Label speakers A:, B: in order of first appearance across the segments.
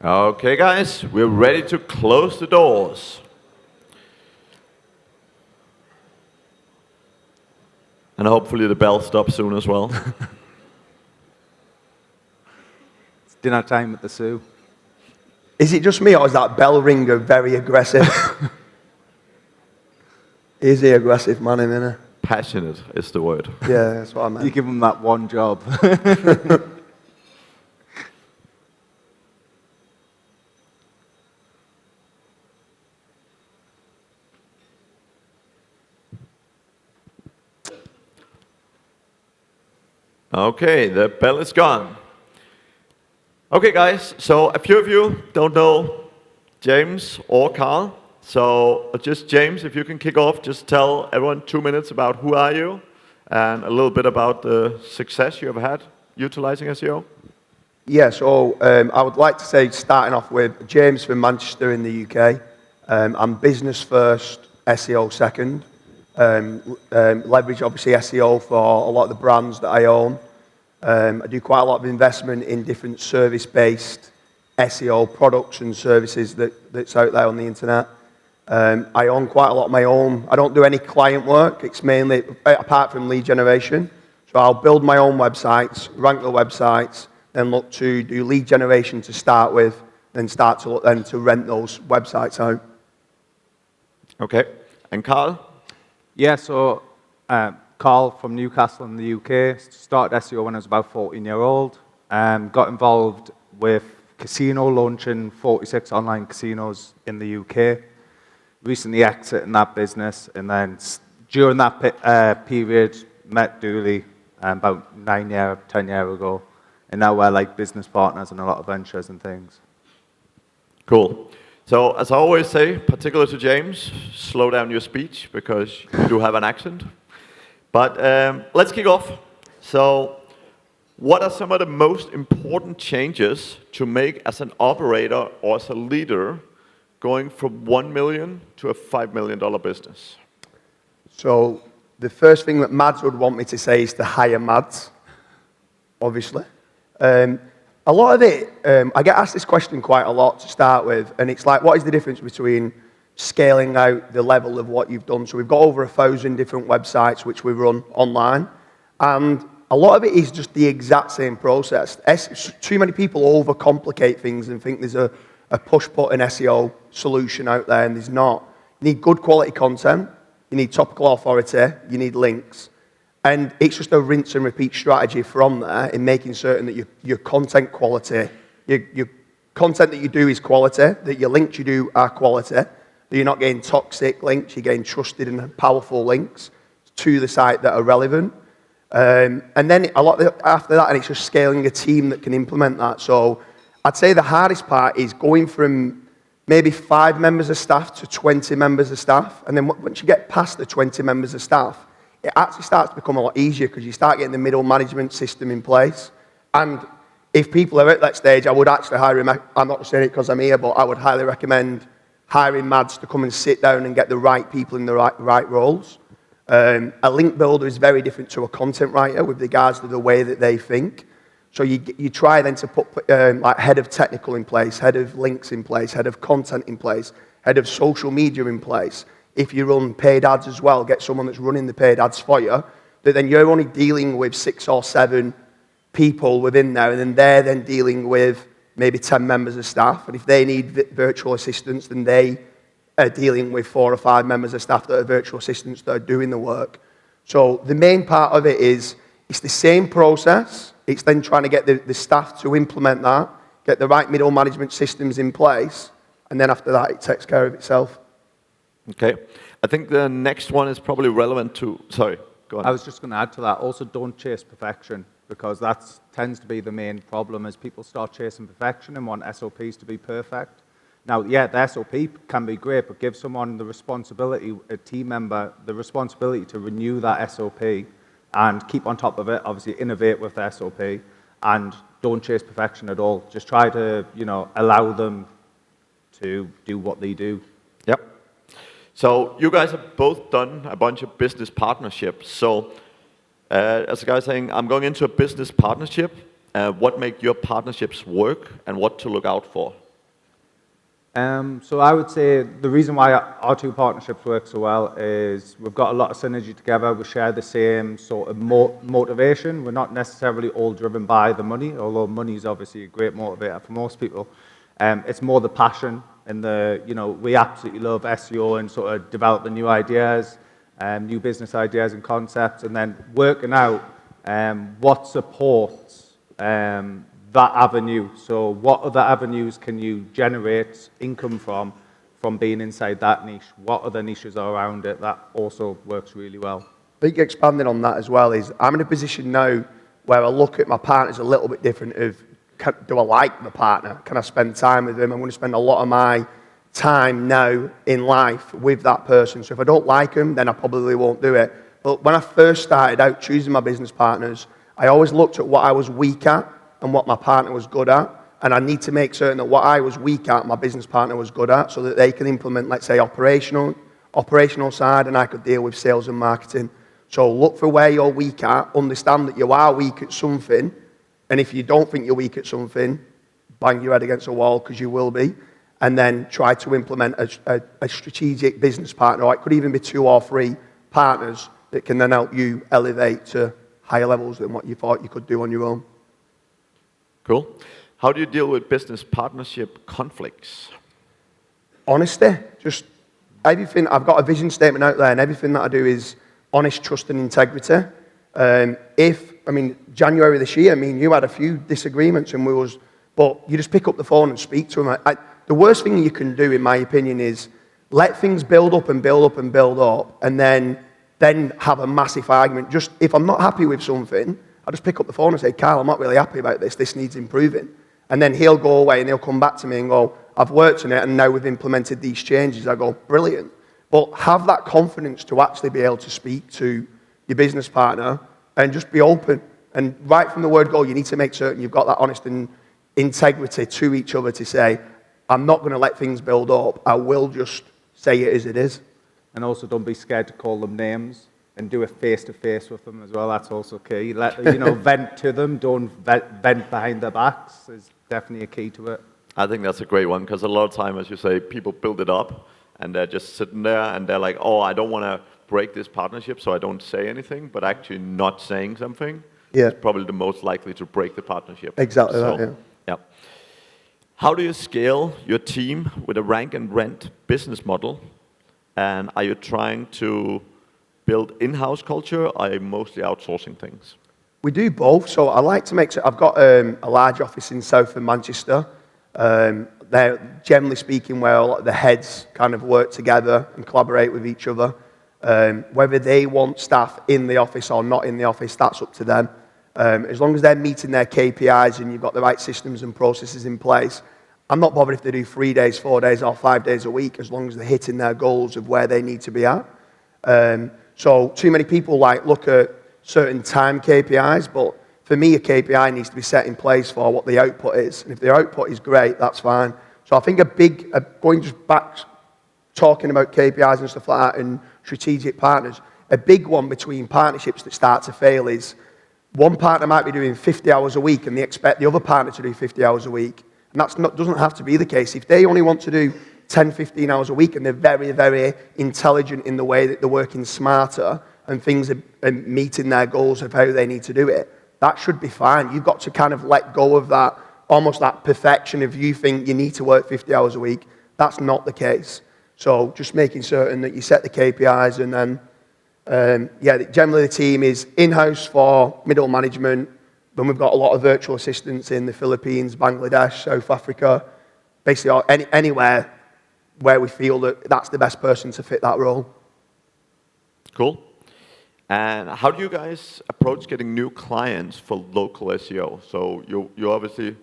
A: Okay, guys, we're ready to close the doors. And hopefully the bell stops soon as well.
B: It's dinner time at the zoo.
C: Is it just me, or is that bell ringer very aggressive? Is he aggressive, man, isn't he?
A: Passionate is the word.
C: Yeah, that's what I
B: You
C: meant.
B: give them that one job.
A: Okay, the bell is gone. Okay, guys, so a few of you don't know James or Karl. So just James, if you can kick off, just tell everyone 2 minutes about who are you and a little bit about the success you have had utilizing SEO.
C: Yeah, so I would like to say, starting off with James from Manchester in the UK. I'm business first, SEO second. Leverage obviously SEO for a lot of the brands that I own. I do quite a lot of investment in different service-based SEO products and services that's out there on the internet. I own quite a lot of my own. I don't do any client work. It's mainly, apart from lead generation. So I'll build my own websites, rank the websites, then look to do lead generation to start with, then start to look then to rent those websites out.
A: Okay, and Karl?
B: Yeah, so Karl from Newcastle in the UK, started SEO when I was about 14-year-old. Got involved with casino launching 46 online casinos in the UK. Recently exited in that business, and then during that period, met Dooley about 10 years ago, and now we're like business partners in a lot of ventures and things.
A: Cool. So as I always say, particular to James, slow down your speech because you do have an accent. But let's kick off. So what are some of the most important changes to make as an operator or as a leader going from 1 million to a $5 million business?
C: So the first thing that Mads would want me to say is to hire Mads, obviously. A lot of it, I get asked this question quite a lot to start with, and it's like, what is the difference between scaling out the level of what you've done? So we've got over 1,000 different websites which we run online, and a lot of it is just the exact same process. Too many people overcomplicate things and think there's a push-button SEO solution out there, and there's not. You need good quality content, you need topical authority, you need links. And it's just a rinse and repeat strategy from there in making certain that your content quality, your content that you do is quality, that your links you do are quality, that you're not getting toxic links, you're getting trusted and powerful links to the site that are relevant. And then after that, and it's just scaling a team that can implement that. So I'd say the hardest part is going from maybe 5 members of staff to 20 members of staff. And then once you get past the 20 members of staff, it actually starts to become a lot easier because you start getting the middle management system in place. And if people are at that stage, I would actually hire him. I'm not just saying it because I'm here, but I would highly recommend hiring Mads to come and sit down and get the right people in the right roles. A link builder is very different to a content writer with regards to the way that they think. So you try then to put like head of technical in place, head of links in place, head of content in place, head of social media in place. If you run paid ads as well, get someone that's running the paid ads for you, that then you're only dealing with 6 or 7 people within there, and then they're then dealing with maybe 10 members of staff. And if they need virtual assistants, then they are dealing with 4 or 5 members of staff that are virtual assistants that are doing the work. So the main part of it is, it's the same process. It's then trying to get the staff to implement that, get the right middle management systems in place, and then after that, it takes care of itself.
A: Okay. I think the next one is probably relevant to, sorry, go on.
B: I was just going to add to that, also don't chase perfection, because that tends to be the main problem as people start chasing perfection and want SOPs to be perfect. Now, yeah, the SOP can be great, but give someone the responsibility, a team member, the responsibility to renew that SOP and keep on top of it, obviously innovate with the SOP, and don't chase perfection at all. Just try to, allow them to do what they do.
A: Yep. So you guys have both done a bunch of business partnerships. So as a guy saying, I'm going into a business partnership, what make your partnerships work and what to look out for?
B: So I would say the reason why our two partnerships work so well is we've got a lot of synergy together. We share the same sort of motivation. We're not necessarily all driven by the money, although money is obviously a great motivator for most people. It's more the passion and we absolutely love SEO and sort of developing new ideas, new business ideas and concepts, and then working out what supports that avenue. So what other avenues can you generate income from being inside that niche? What other niches are around it? That also works really well.
C: I think expanding on that as well is I'm in a position now where I look at my partners a little bit different do I like the partner? Can I spend time with them? I'm going to spend a lot of my time now in life with that person. So if I don't like them, then I probably won't do it. But when I first started out choosing my business partners, I always looked at what I was weak at and what my partner was good at, and I need to make certain that what I was weak at, my business partner was good at, so that they can implement, let's say, operational side, and I could deal with sales and marketing. So look for where you're weak at, understand that you are weak at something, and if you don't think you're weak at something, bang your head against a wall, because you will be, and then try to implement a strategic business partner, or it could even be 2 or 3 partners that can then help you elevate to higher levels than what you thought you could do on your own.
A: Cool. How do you deal with business partnership conflicts?
C: Honesty. Just everything. I've got a vision statement out there, and everything that I do is honest, trust, and integrity. January this year, me and you had a few disagreements, but you just pick up the phone and speak to them. The worst thing you can do, in my opinion, is let things build up and build up and build up, and then have a massive argument. Just if I'm not happy with something, I'll just pick up the phone and say, Karl, I'm not really happy about this. This needs improving. And then he'll go away and he'll come back to me and go, I've worked on it and now we've implemented these changes. I go, brilliant. But have that confidence to actually be able to speak to your business partner and just be open. And right from the word go, you need to make certain you've got that honest and integrity to each other to say, I'm not going to let things build up. I will just say it as it is.
B: And also don't be scared to call them names. And do a face-to-face with them as well. That's also key. Vent to them. Don't vent behind their backs. Is definitely a key to it.
A: I think that's a great one, because a lot of time, as you say, people build it up and they're just sitting there and they're like, oh, I don't want to break this partnership, so I don't say anything. But actually not saying something is probably the most likely to break the partnership.
C: Exactly that,
A: yeah. How do you scale your team with a rank and rent business model? And are you trying to build in-house culture, or are you mostly outsourcing things?
C: We do both. So I like to make sure I've got a large office in south of Manchester. They're generally speaking where a lot of the heads kind of work together and collaborate with each other. Whether they want staff in the office or not in the office, that's up to them. As long as they're meeting their KPIs and you've got the right systems and processes in place, I'm not bothered if they do 3 days, 4 days, or 5 days a week, as long as they're hitting their goals of where they need to be at. So too many people look at certain time KPIs, but for me a KPI needs to be set in place for what the output is. And if the output is great, that's fine. So I think going just back, talking about KPIs and stuff like that and strategic partners, a big one between partnerships that start to fail is one partner might be doing 50 hours a week and they expect the other partner to do 50 hours a week. And doesn't have to be the case. If they only want to do 10, 15 hours a week and they're very, very intelligent in the way that they're working smarter and things are meeting their goals of how they need to do it, that should be fine. You've got to kind of let go of that, almost that perfection if you think you need to work 50 hours a week. That's not the case. So just making certain that you set the KPIs and then, generally the team is in-house for middle management. Then we've got a lot of virtual assistants in the Philippines, Bangladesh, South Africa, basically anywhere where we feel that that's the best person to fit that role.
A: Cool. And how do you guys approach getting new clients for local SEO? So you're obviously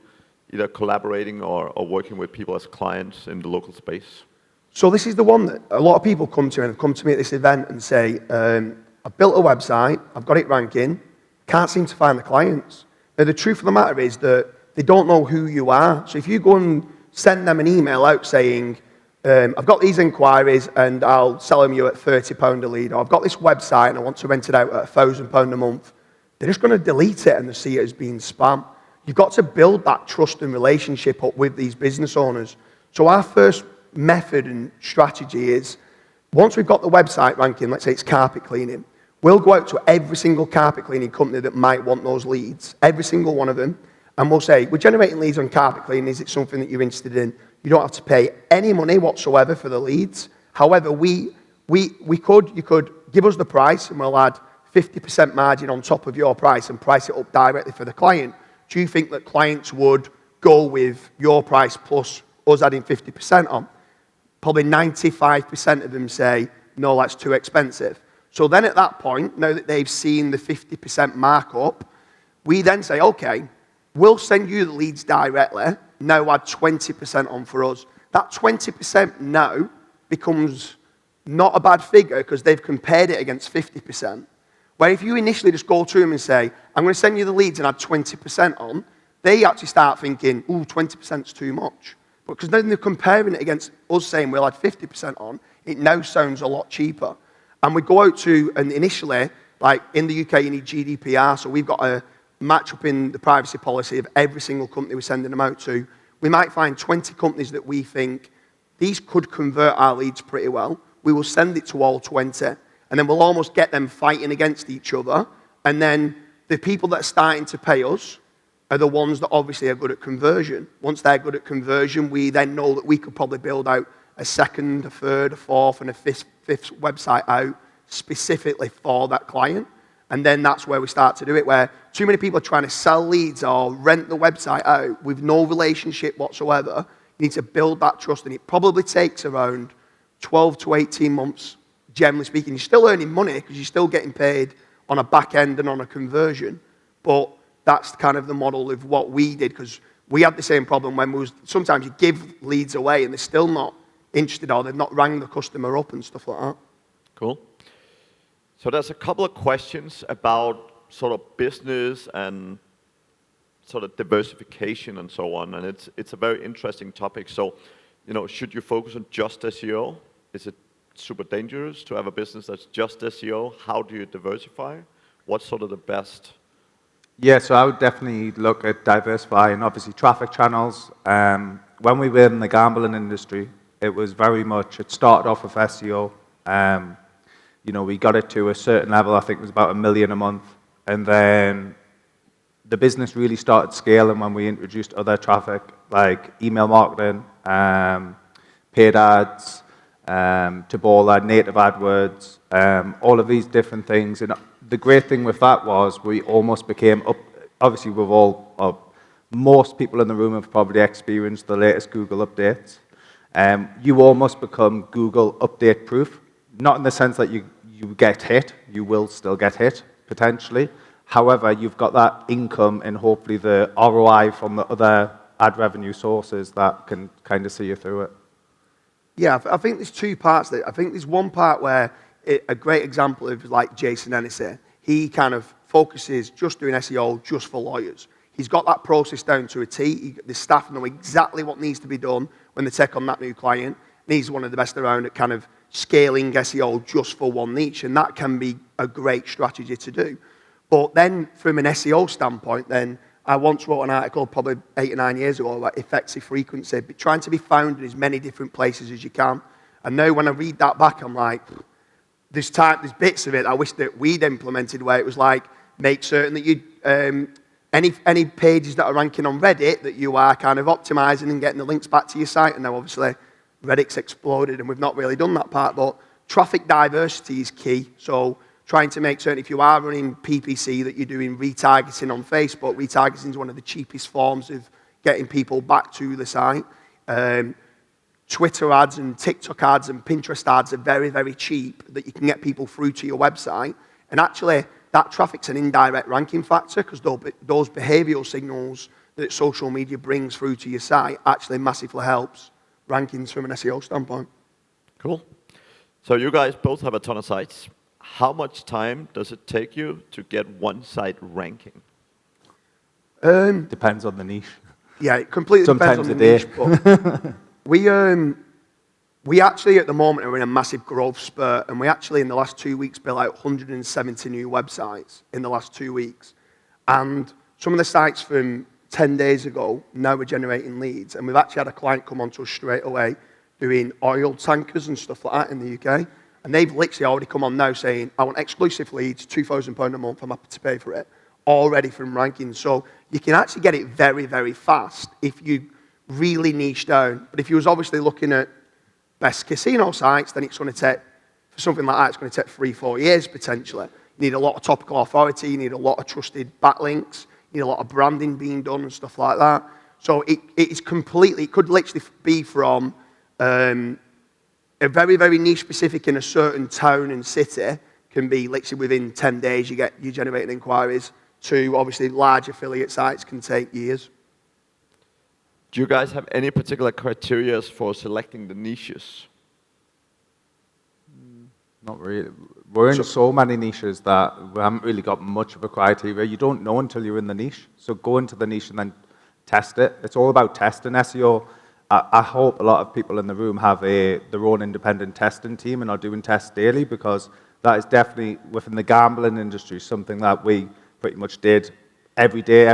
A: either collaborating or working with people as clients in the local space.
C: So this is the one that a lot of people come to, and have come to me at this event and say, I've built a website, I've got it ranking, can't seem to find the clients. Now the truth of the matter is that they don't know who you are. So if you go and send them an email out saying, I've got these inquiries and I'll sell them you at £30 a lead, or I've got this website and I want to rent it out at £1,000 a month, they're just going to delete it and they see it as being spam. You've got to build that trust and relationship up with these business owners. So our first method and strategy is, once we've got the website ranking, let's say it's carpet cleaning, we'll go out to every single carpet cleaning company that might want those leads, every single one of them, and we'll say, we're generating leads on carpet cleaning, is it something that you're interested in? You don't have to pay any money whatsoever for the leads. However, you could give us the price and we'll add 50% margin on top of your price and price it up directly for the client. Do you think that clients would go with your price plus us adding 50% on? Probably 95% of them say, no, that's too expensive. So then at that point, now that they've seen the 50% markup, we then say, okay, we'll send you the leads directly, now add 20% on for us. That 20% now becomes not a bad figure because they've compared it against 50%. Where if you initially just go to them and say, I'm going to send you the leads and add 20% on, they actually start thinking, ooh, 20% is too much. But because then they're comparing it against us saying we'll add 50% on, it now sounds a lot cheaper. And we go out to, and initially, like in the UK, you need GDPR, so we've got a match up in the privacy policy of every single company we're sending them out to. We might find 20 companies that we think these could convert our leads pretty well. We will send it to all 20, and then we'll almost get them fighting against each other. And then the people that are starting to pay us are the ones that obviously are good at conversion. Once they're good at conversion, we then know that we could probably build out a second, a third, a fourth, and a fifth website out specifically for that client. And then that's where we start to do it, where too many people are trying to sell leads or rent the website out with no relationship whatsoever. You need to build that trust, and it probably takes around 12 to 18 months, generally speaking. You're still earning money because you're still getting paid on a back end and on a conversion. But that's kind of the model of what we did, because we had the same problem when sometimes you give leads away and they're still not interested or they've not rang the customer up and stuff like that.
A: Cool. So there's a couple of questions about sort of business and sort of diversification and so on, and it's a very interesting topic. So, should you focus on just SEO? Is it super dangerous to have a business that's just SEO? How do you diversify? What's sort of the best?
B: Yeah, so I would definitely look at diversifying, obviously, traffic channels. When we were in the gambling industry, it was very much, it started off with SEO. We got it to a certain level, I think it was about $1 million a month. And then the business really started scaling when we introduced other traffic, like email marketing, paid ads, Taboola, native AdWords, all of these different things. And the great thing with that was we almost became, obviously most people in the room have probably experienced the latest Google updates. You almost become Google update proof, not in the sense that you get hit, you will still get hit, potentially. However, you've got that income and hopefully the ROI from the other ad revenue sources that can kind of see you through it.
C: Yeah, I think there's two parts there. I think there's one part where a great example of like Jason Hennessy, he kind of focuses just doing SEO just for lawyers. He's got that process down to a T. The staff know exactly what needs to be done when they take on that new client. And he's one of the best around at kind of scaling SEO just for one niche, and that can be a great strategy to do. But then from an SEO standpoint, then I once wrote an article probably 8 or 9 years ago about effective frequency, trying to be found in as many different places as you can. And now when I read that back, I'm like, there's bits of it I wish that we'd implemented where it was like, make certain that you, any pages that are ranking on Reddit that you are kind of optimizing and getting the links back to your site. And now obviously Reddit's exploded and we've not really done that part, but traffic diversity is key. So trying to make certain if you are running PPC that you're doing retargeting on Facebook. Retargeting is one of the cheapest forms of getting people back to the site. Twitter ads and TikTok ads and Pinterest ads are very, very cheap that you can get people through to your website. And actually, that traffic's an indirect ranking factor because those behavioral signals that social media brings through to your site actually massively helps rankings from an SEO standpoint.
A: Cool. So you guys both have a ton of sites. How much time does it take you to get one site ranking?
B: Depends on the niche.
C: Yeah, it completely
B: Sometimes
C: depends on the niche. But we actually at the moment are in a massive growth spurt, and we actually in the last 2 weeks built out 170 new websites in the last 2 weeks. And some of the sites from 10 days ago, now we're generating leads. And we've actually had a client come on to us straight away doing oil tankers and stuff like that in the UK. And they've literally already come on now saying, I want exclusive leads, £2,000 a month, I'm happy to pay for it, already from rankings. So you can actually get it very, very fast if you really niche down. But if you was obviously looking at best casino sites, then it's going to take, for something like that, it's going to take 3-4 years potentially. You need a lot of topical authority, you need a lot of trusted backlinks, you need a lot of branding being done and stuff like that. So it could literally be from a very, very niche specific in a certain town and city, can be literally within 10 days you're generating inquiries, to obviously large affiliate sites can take years.
A: Do you guys have any particular criteria for selecting the niches?
B: Not really. We're in so many niches that we haven't really got much of a criteria. You don't know until you're in the niche. So go into the niche and then test it. It's all about testing SEO. I hope a lot of people in the room have their own independent testing team and are doing tests daily, because that is definitely, within the gambling industry, something that we pretty much did every day.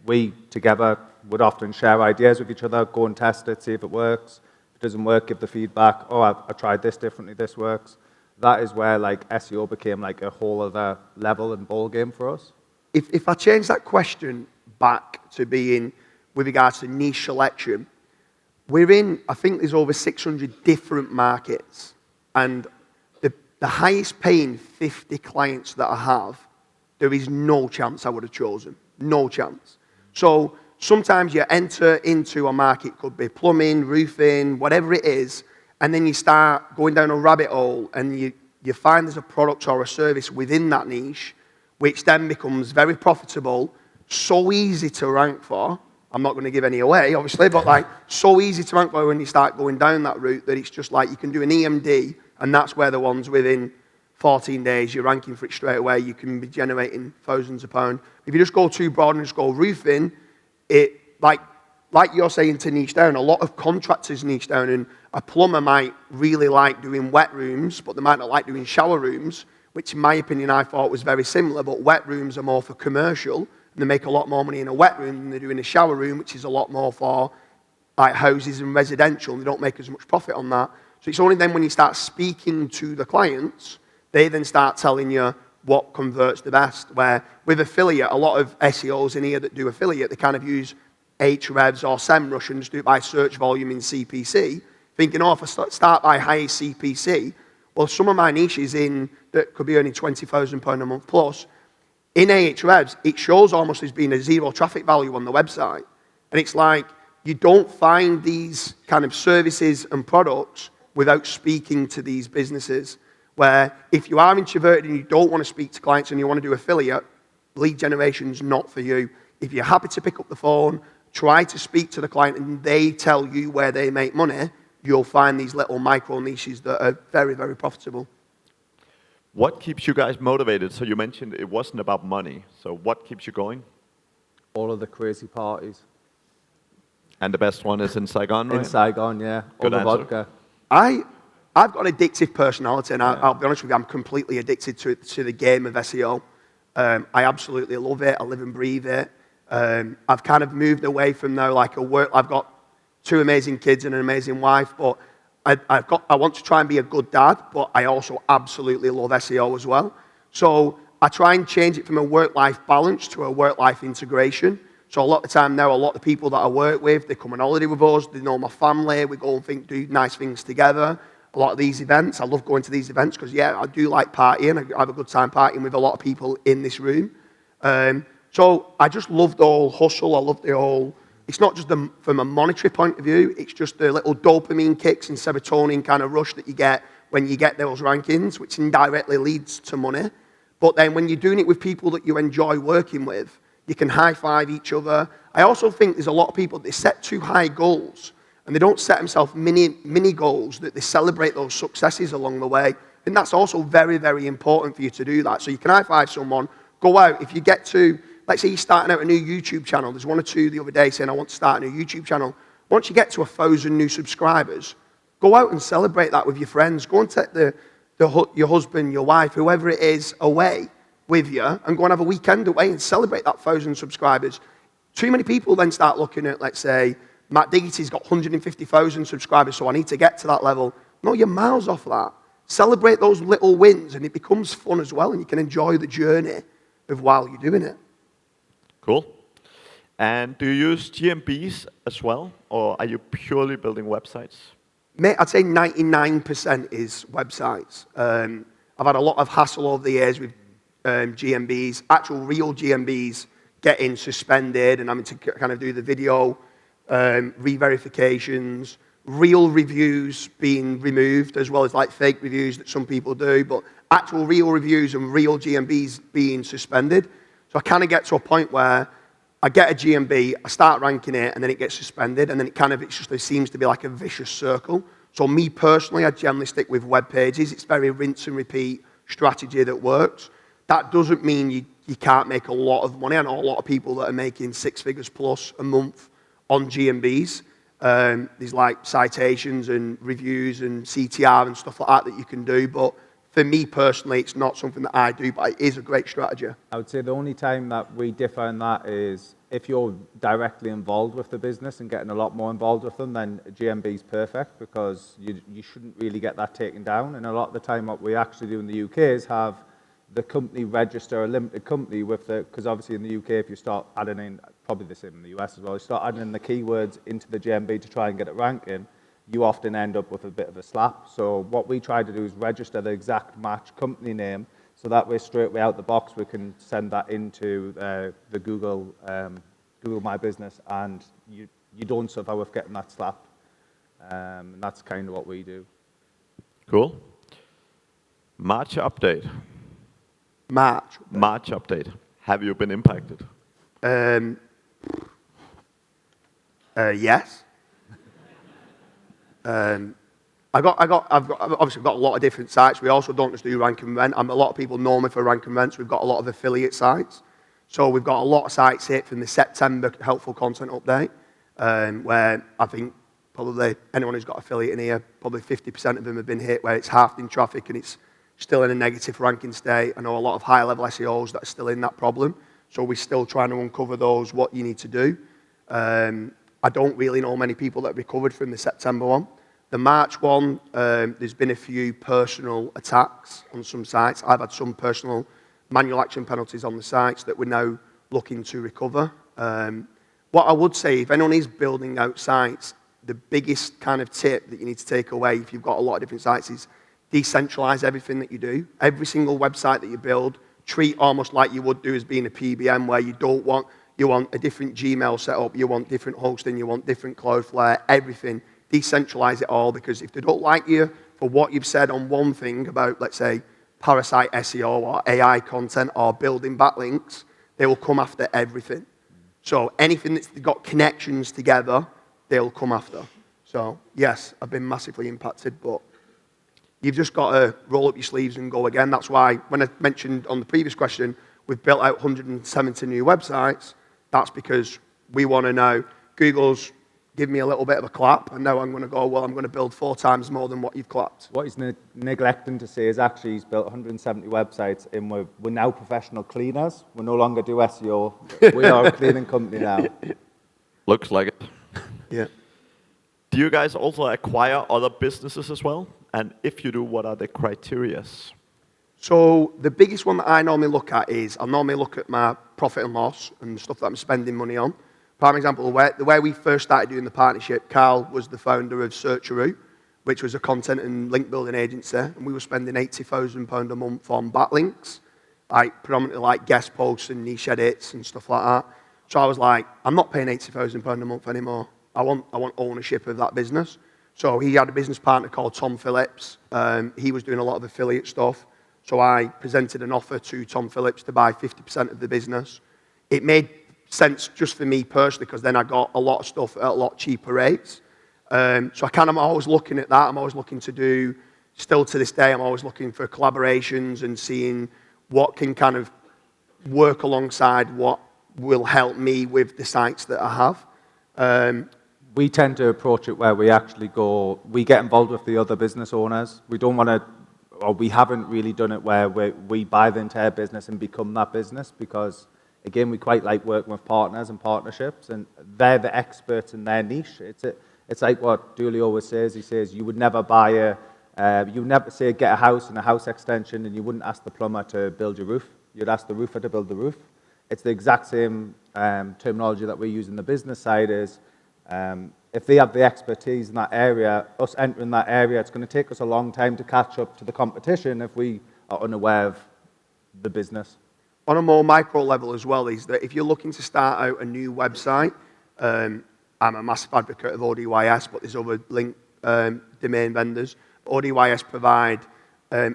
B: We together would often share ideas with each other, go and test it, see if it works. If it doesn't work, give the feedback. Oh, I tried this differently, this works. That is where like SEO became like a whole other level and ball game for us.
C: If I change that question back to being with regards to niche selection, I think there's over 600 different markets, and the highest paying 50 clients that I have, there is no chance I would have chosen. No chance. So sometimes you enter into a market, could be plumbing, roofing, whatever it is, and then you start going down a rabbit hole and you find there's a product or a service within that niche, which then becomes very profitable, so easy to rank for. I'm not going to give any away, obviously, but like so easy to rank for when you start going down that route that it's just like you can do an EMD, and that's where the ones within 14 days, you're ranking for it straight away. You can be generating thousands of pounds. If you just go too broad and just go roofing, it like you're saying to niche down, a lot of contractors niche down, and a plumber might really like doing wet rooms, but they might not like doing shower rooms, which in my opinion I thought was very similar, but wet rooms are more for commercial, and they make a lot more money in a wet room than they do in a shower room, which is a lot more for like houses and residential, and they don't make as much profit on that. So it's only then when you start speaking to the clients, they then start telling you what converts the best, where with affiliate, a lot of SEOs in here that do affiliate, they kind of use Ahrefs or SEMrush and just do it by search volume in CPC, thinking, oh, if I start by high CPC, well, some of my niches in that could be earning £20,000 a month plus, in Ahrefs, it shows almost as being a zero traffic value on the website. And it's like, you don't find these kind of services and products without speaking to these businesses, where if you are introverted and you don't want to speak to clients and you want to do affiliate, lead generation's not for you. If you're happy to pick up the phone, try to speak to the client and they tell you where they make money, you'll find these little micro niches that are very, very profitable.
A: What keeps you guys motivated? So you mentioned it wasn't about money. So what keeps you going?
B: All of the crazy parties.
A: And the best one is in Saigon, right?
B: In Saigon, yeah.
A: Good
B: all the
A: answer.
B: vodka.
C: I've got addictive personality, and I'll be honest with you, I'm completely addicted to the game of SEO. I absolutely love it. I live and breathe it. I've kind of moved away from now, like I've got 2 amazing kids and an amazing wife, but I want to try and be a good dad, but I also absolutely love SEO as well. So I try and change it from a work-life balance to a work-life integration. So a lot of the time now, a lot of the people that I work with, they come on holiday with us, they know my family, we go and do nice things together. A lot of these events, I love going to these events because, yeah, I do like partying. I have a good time partying with a lot of people in this room. So I just love the whole hustle. I love the whole, it's not just from a monetary point of view, it's just the little dopamine kicks and serotonin kind of rush that you get when you get those rankings, which indirectly leads to money. But then when you're doing it with people that you enjoy working with, you can high-five each other. I also think there's a lot of people that set too high goals and they don't set themselves mini goals, that they celebrate those successes along the way. And that's also very, very important for you to do that. So you can high-five someone, go out. If you get to, let's say you're starting out a new YouTube channel. There's 1 or 2 the other day saying, I want to start a new YouTube channel. Once you get to 1,000 new subscribers, go out and celebrate that with your friends. Go and take your husband, your wife, whoever it is, away with you and go and have a weekend away and celebrate that 1,000 subscribers. Too many people then start looking at, let's say, Matt Diggity's got 150,000 subscribers, so I need to get to that level. No, you're miles off that. Celebrate those little wins, and it becomes fun as well, and you can enjoy the journey of while you're doing it.
A: Cool. And do you use GMBs as well, or are you purely building websites?
C: Mate, I'd say 99% is websites. I've had a lot of hassle over the years with GMBs, actual real GMBs getting suspended and having to kind of do the video re-verifications, real reviews being removed, as well as like fake reviews that some people do, but actual real reviews and real GMBs being suspended. So I kind of get to a point where I get a GMB, I start ranking it, and then it gets suspended, and then it seems to be like a vicious circle. So me personally, I generally stick with web pages. It's very rinse and repeat strategy that works. That doesn't mean you can't make a lot of money. I know a lot of people that are making 6 figures plus a month on GMBs. There's like citations and reviews and CTR and stuff like that you can do. But for me personally, it's not something that I do, but it is a great strategy.
B: I would say the only time that we differ in that is if you're directly involved with the business and getting a lot more involved with them, then GMB is perfect because you shouldn't really get that taken down. And a lot of the time what we actually do in the UK is have the company register a limited company with the, because obviously in the UK, if you start adding in, probably the same in the US as well, you start adding in the keywords into the GMB to try and get it ranking, you often end up with a bit of a slap. So what we try to do is register the exact match company name, so that way straight away out the box we can send that into the Google My Business, and you don't suffer with getting that slap. And that's kind of what we do.
A: Cool. March update.
C: March
A: update. Have you been impacted?
C: Yes. I've obviously got a lot of different sites. We also don't just do rank and rent. A lot of people know me for rank and rents. We've got a lot of affiliate sites. So we've got a lot of sites hit from the September helpful content update, where I think probably anyone who's got affiliate in here, probably 50% of them have been hit where it's halved in traffic and it's still in a negative ranking state. I know a lot of high-level SEOs that are still in that problem. So we're still trying to uncover those, what you need to do. I don't really know many people that recovered from the September one. The March one, there's been a few personal attacks on some sites. I've had some personal manual action penalties on the sites that we're now looking to recover. What I would say, if anyone is building out sites, the biggest kind of tip that you need to take away if you've got a lot of different sites is decentralize everything that you do. Every single website that you build, treat almost like you would do as being a PBM, where you want a different Gmail setup, you want different hosting, you want different Cloudflare, everything. Decentralize it all, because if they don't like you for what you've said on one thing about, let's say, parasite SEO or AI content or building backlinks, they will come after everything. So anything that's got connections together, they'll come after. So yes, I've been massively impacted, but you've just got to roll up your sleeves and go again. That's why when I mentioned on the previous question, we've built out 170 new websites. That's because we want to know Google's give me a little bit of a clap, and now I'm going to go, well, I'm going to build 4 times more than what you've clapped.
B: What he's neglecting to say is actually he's built 170 websites, and we're now professional cleaners. We no longer do SEO. We are a cleaning company now.
A: Looks like it.
C: Yeah.
A: Do you guys also acquire other businesses as well? And if you do, what are the criteria?
C: So the biggest one that I normally look at is I'll normally look at my profit and loss and stuff that I'm spending money on. Prime example, the way we first started doing the partnership, Karl was the founder of Searcharoo, which was a content and link building agency, and we were spending £80,000 a month on backlinks, like predominantly like guest posts and niche edits and stuff like that. So I was like, I'm not paying £80,000 a month anymore. I want ownership of that business. So he had a business partner called Tom Phillips. He was doing a lot of affiliate stuff. So I presented an offer to Tom Phillips to buy 50% of the business. It made sense just for me personally, because then I got a lot of stuff at a lot cheaper rates. So I'm always looking at that. I'm always looking to do, still to this day, I'm always looking for collaborations and seeing what can kind of work alongside what will help me with the sites that I have.
B: We tend to approach it where we actually go, we get involved with the other business owners. We don't want to, or we haven't really done it where we buy the entire business and become that business, because again, we quite like working with partners and partnerships, and they're the experts in their niche. It's like what Dooley always says. He says you would never you would never say get a house and a house extension, and you wouldn't ask the plumber to build your roof. You'd ask the roofer to build the roof. It's the exact same terminology that we use in the business side is, if they have the expertise in that area, us entering that area, it's going to take us a long time to catch up to the competition if we are unaware of the business.
C: On a more micro level as well, is that if you're looking to start out a new website, I'm a massive advocate of ODYS, but there's other link domain vendors. ODYS provide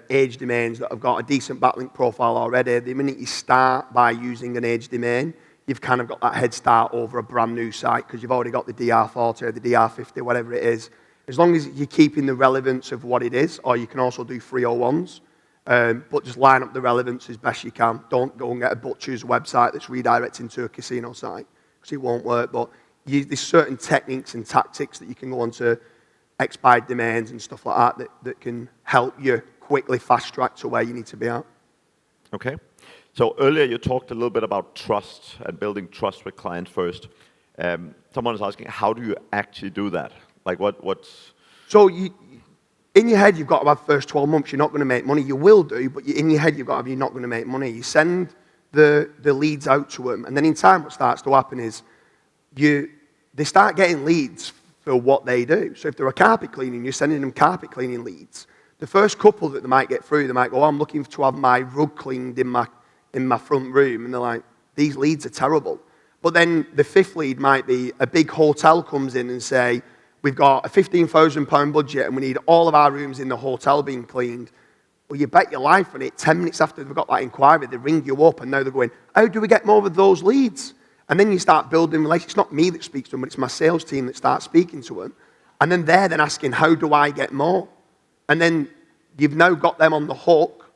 C: age domains that have got a decent backlink profile already. The minute you start by using an age domain, you've kind of got that head start over a brand new site because you've already got the DR40 or the DR50, whatever it is. As long as you're keeping the relevance of what it is, or you can also do 301s, but just line up the relevance as best you can. Don't go and get a butcher's website that's redirecting to a casino site because it won't work. But there's certain techniques and tactics that you can go onto expired domains and stuff like that can help you quickly fast track to where you need to be at.
A: Okay. So earlier you talked a little bit about trust and building trust with clients first. Someone is asking, how do you actually do that? Like what's...
C: So in your head, you've got to have first 12 months, you're not going to make money. You will do, but in your head, you've got to have, you're not going to make money. You send the leads out to them, and then in time what starts to happen is they start getting leads for what they do. So if they're a carpet cleaning, you're sending them carpet cleaning leads. The first couple that they might get through, they might go, I'm looking to have my rug cleaned in my front room. And they're like, these leads are terrible. But then the fifth lead might be a big hotel comes in and say, we've got a £15,000 budget and we need all of our rooms in the hotel being cleaned. Well, you bet your life on it, 10 minutes after they've got that inquiry, they ring you up and now they're going, how do we get more of those leads? And then you start building relationships. It's not me that speaks to them, but it's my sales team that starts speaking to them. And then they're then asking, how do I get more? And then you've now got them on the hook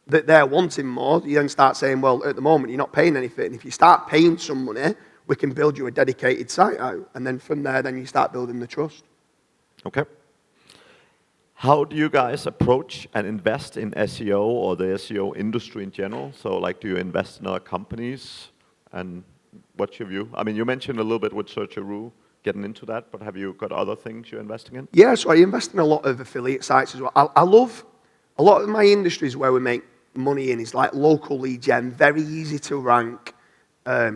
C: that they're wanting more. You then start saying, well, at the moment, you're not paying anything. If you start paying some money, we can build you a dedicated site out. And then from there, then you start building the trust.
A: Okay. How do you guys approach and invest in SEO or the SEO industry in general? So like, do you invest in other companies? And what's your view? I mean, you mentioned a little bit with Searcharoo, getting into that, but have you got other things you're investing in?
C: Yeah, so I invest in a lot of affiliate sites as well. I love a lot of my industries where we make money in is like local lead gen, very easy to rank,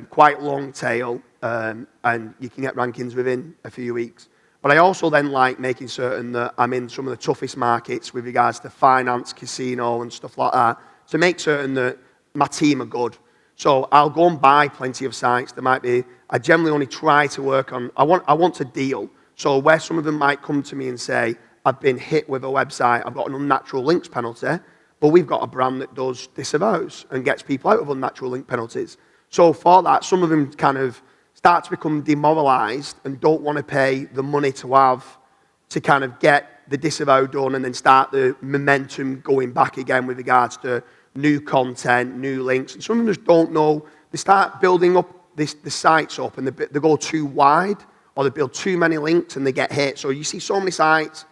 C: quite long tail, and you can get rankings within a few weeks. But I also then like making certain that I'm in some of the toughest markets with regards to finance, casino, and stuff like that, to make certain that my team are good. So I'll go and buy plenty of sites. There might be, I generally only try to work on, I want a deal. So where some of them might come to me and say, I've been hit with a website, I've got an unnatural links penalty, but we've got a brand that does disavows and gets people out of unnatural link penalties. So for that, some of them kind of start to become demoralized and don't want to pay the money to kind of get the disavow done and then start the momentum going back again with regards to new content, new links. And some of them just don't know. They start building up the sites up and they go too wide, or they build too many links and they get hit. So you see so many sites,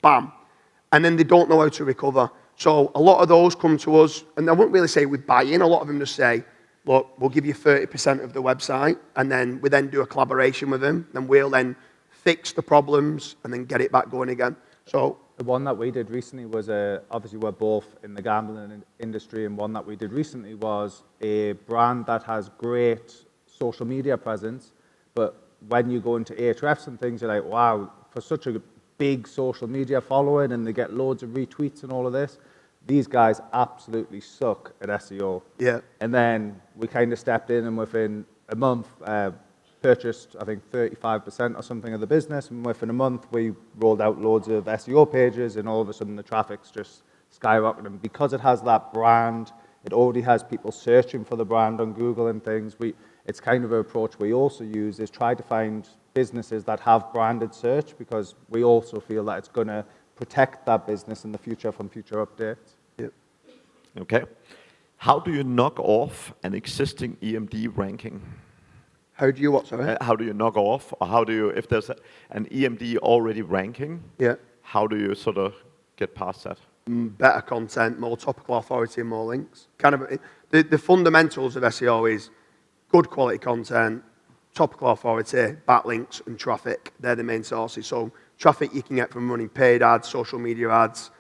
C: bam, and then they don't know how to recover. So a lot of those come to us, and I wouldn't really say we buy in. A lot of them just say, look, we'll give you 30% of the website, and then we then do a collaboration with them, and we'll then fix the problems and then get it back going again. So
B: the one that we did recently was obviously we're both in the gambling industry, and one that we did recently was a brand that has great social media presence, but when you go into Ahrefs and things, you're like, wow, for such a big social media following and they get loads of retweets and all of this, these guys absolutely suck at SEO.
C: Yeah.
B: And then we kind of stepped in and within a month purchased, I think, 35% or something of the business, and within a month we rolled out loads of SEO pages, and all of a sudden the traffic's just skyrocketing. And because it has that brand, it already has people searching for the brand on Google and things. It's kind of an approach we also use, is try to find businesses that have branded search, because we also feel that it's going to protect that business in the future from future updates.
C: Yep.
A: Okay. How do you knock off an existing EMD ranking?
C: How do you what, sorry?
A: How do you knock off, or how do you, if there's an EMD already ranking,
C: Yeah.
A: how do you sort of get past that?
C: Better content, more topical authority, and more links. Kind of the fundamentals of SEO is good quality content, topical authority, backlinks, and traffic. They're the main sources. So traffic you can get from running paid ads, social media ads,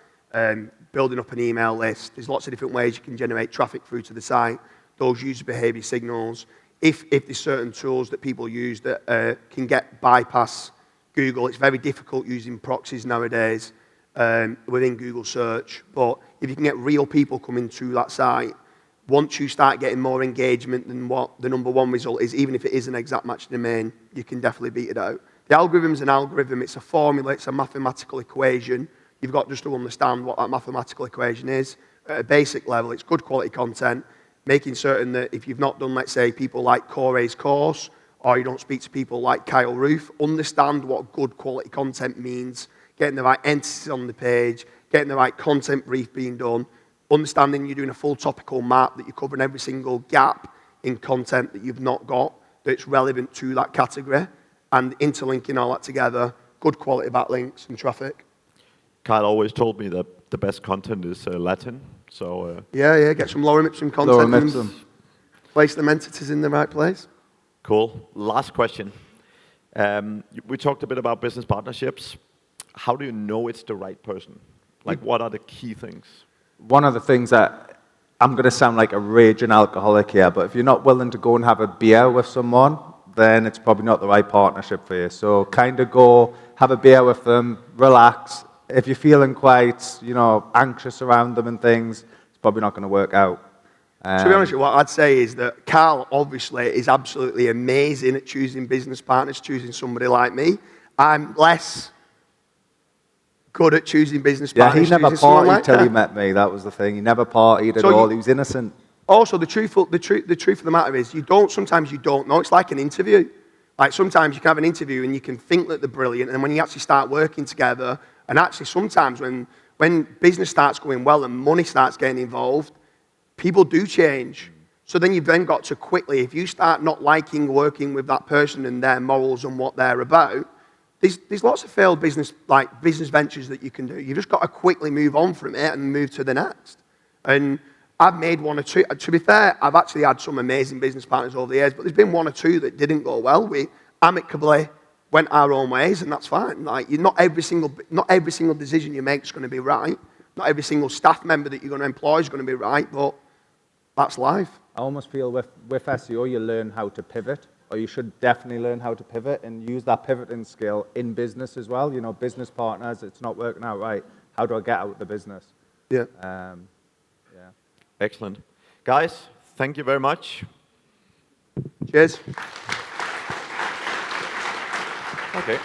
C: building up an email list. There's lots of different ways you can generate traffic through to the site. Those user behavior signals. If there's certain tools that people use that can get bypass Google, it's very difficult using proxies nowadays within Google search. But if you can get real people coming to that site, once you start getting more engagement than what the number one result is, even if it is an exact match to the main, you can definitely beat it out. The algorithm's an algorithm, it's a formula, it's a mathematical equation. You've got just to understand what that mathematical equation is. At a basic level, it's good quality content, making certain that if you've not done, let's say, people like Corey's course, or you don't speak to people like Kyle Roof, understand what good quality content means, getting the right entities on the page, getting the right content brief being done, understanding you're doing a full topical map, that you're covering every single gap in content that you've not got, that's relevant to that category, and interlinking all that together, good quality backlinks and traffic.
A: Kyle always told me that the best content is Latin, so...
C: Yeah, get some lorem ipsum content
B: Lorem ipsum.
C: and place them entities in the right place.
A: Cool. Last question. We talked a bit about business partnerships. How do you know it's the right person? Like, what are the key things?
B: One of the things that, I'm going to sound like a raging alcoholic here, but if you're not willing to go and have a beer with someone, then it's probably not the right partnership for you. So kind of go, have a beer with them, relax. If you're feeling quite, anxious around them and things, it's probably not going to work out.
C: To be honest with you, what I'd say is that Karl obviously is absolutely amazing at choosing business partners, choosing somebody like me. I'm less good at choosing business
B: Yeah,
C: partners.
B: he never
C: partied
B: partied till he met me. That was the thing. He never partied at all. He was innocent.
C: Also, the truth of the matter is, sometimes you don't know. It's like an interview. Like sometimes you can have an interview and you can think that they're brilliant, and when you actually start working together, and actually sometimes when business starts going well and money starts getting involved, people do change. So then you've then got to quickly, if you start not liking working with that person and their morals and what they're about, there's lots of failed business ventures that you can do. You've just got to quickly move on from it and move to the next. And I've made one or two. To be fair, I've actually had some amazing business partners over the years, but there's been one or two that didn't go well. We amicably went our own ways, and that's fine. Like, not every single decision you make is going to be right. Not every single staff member that you're going to employ is going to be right, but that's life.
B: I almost feel with SEO, you learn how to pivot, or you should definitely learn how to pivot and use that pivoting skill in business as well. Business partners, it's not working out right. How do I get out of the business?
C: Yeah.
B: Yeah.
A: Excellent. Guys, thank you very much.
C: Cheers.
A: Okay.